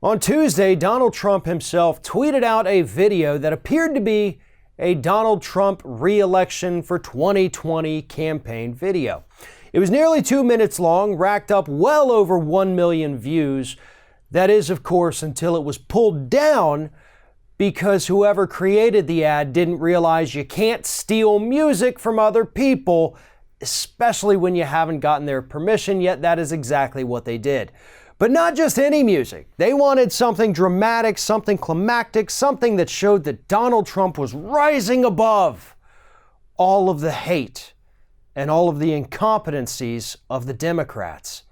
On Tuesday, Donald Trump himself tweeted out a video that appeared to be a Donald Trump re-election for 2020 campaign video. It was nearly 2 minutes long, racked up well over 1 million views. That is, of course, until it was pulled down because whoever created the ad didn't realize you can't steal music from other people, especially when you haven't gotten their permission yet. That is exactly what they did. But not just any music. They wanted something dramatic, something climactic, something that showed that Donald Trump was rising above all of the hate and all of the incompetencies of the Democrats.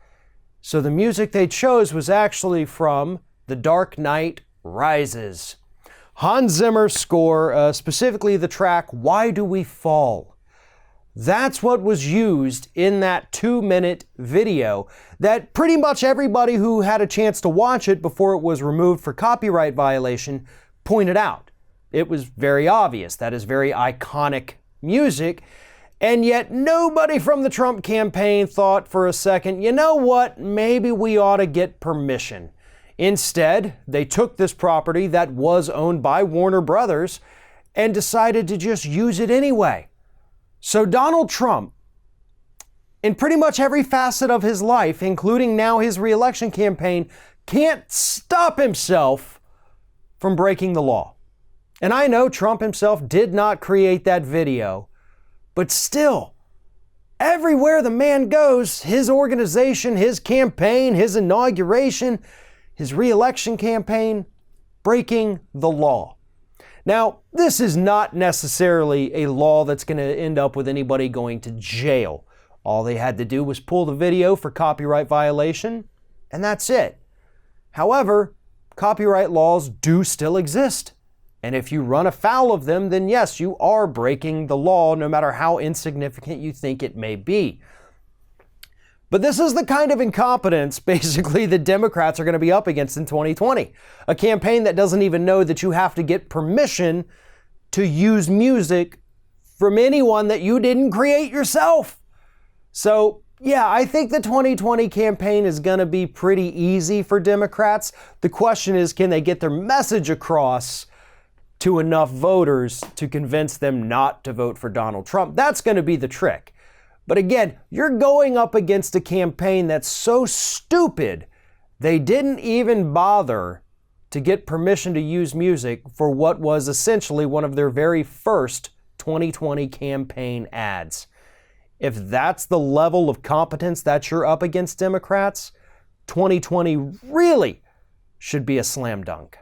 So the music they chose was actually from The Dark Knight Rises. Hans Zimmer's score, specifically the track Why Do We Fall? That's what was used in that 2-minute video that pretty much everybody who had a chance to watch it before it was removed for copyright violation pointed out. It was very obvious. That is very iconic music. And yet nobody from the Trump campaign thought for a second, you know what, maybe we ought to get permission. Instead, they took this property that was owned by Warner Brothers and decided to just use it anyway. So Donald Trump, in pretty much every facet of his life, including now his re-election campaign, can't stop himself from breaking the law. And I know Trump himself did not create that video, but still, everywhere the man goes, his organization, his campaign, his inauguration, his re-election campaign, breaking the law. Now, this is not necessarily a law that's going to end up with anybody going to jail. All they had to do was pull the video for copyright violation, and that's it. However, copyright laws do still exist. And if you run afoul of them, then yes, you are breaking the law, no matter how insignificant you think it may be. But this is the kind of incompetence, basically, the Democrats are going to be up against in 2020. A campaign that doesn't even know that you have to get permission to use music from anyone that you didn't create yourself. So, yeah, I think the 2020 campaign is going to be pretty easy for Democrats. The question is, can they get their message across to enough voters to convince them not to vote for Donald Trump? That's going to be the trick. But again, you're going up against a campaign that's so stupid, they didn't even bother to get permission to use music for what was essentially one of their very first 2020 campaign ads. If that's the level of competence that you're up against, Democrats, 2020 really should be a slam dunk.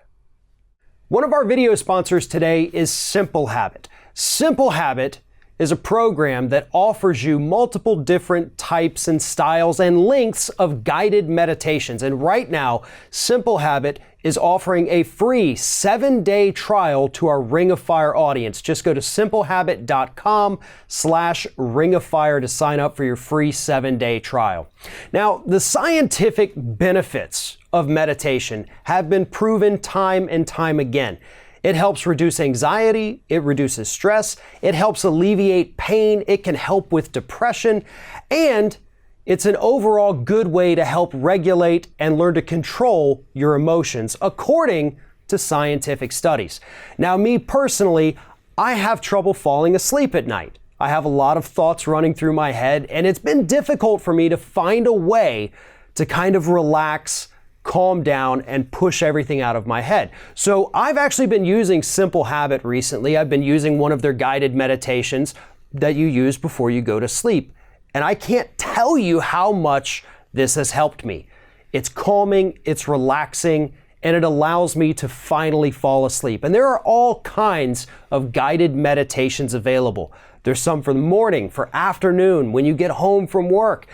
One of our video sponsors today is Simple Habit. Simple Habit is a program that offers you multiple different types and styles and lengths of guided meditations. And right now, Simple Habit is offering a free 7-day trial to our Ring of Fire audience. Just go to simplehabit.com/Ring of Fire to sign up for your free 7-day trial. Now, the scientific benefits of meditation have been proven time and time again. It helps reduce anxiety, it reduces stress, it helps alleviate pain, it can help with depression, and it's an overall good way to help regulate and learn to control your emotions, according to scientific studies. Now, me personally, I have trouble falling asleep at night. I have a lot of thoughts running through my head, and it's been difficult for me to find a way to kind of relax, calm down, and push everything out of my head. So I've actually been using Simple Habit recently. I've been using one of their guided meditations that you use before you go to sleep. And I can't tell you how much this has helped me. It's calming, it's relaxing, and it allows me to finally fall asleep. And there are all kinds of guided meditations available. There's some for the morning, for afternoon, when you get home from work,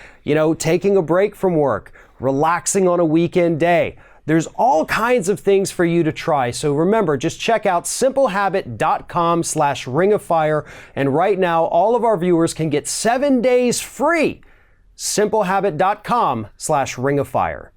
taking a break from work, relaxing on a weekend day. There's all kinds of things for you to try. So remember, just check out simplehabit.com/Ring of Fire. And right now, all of our viewers can get 7 days free. Simplehabit.com/Ring of Fire.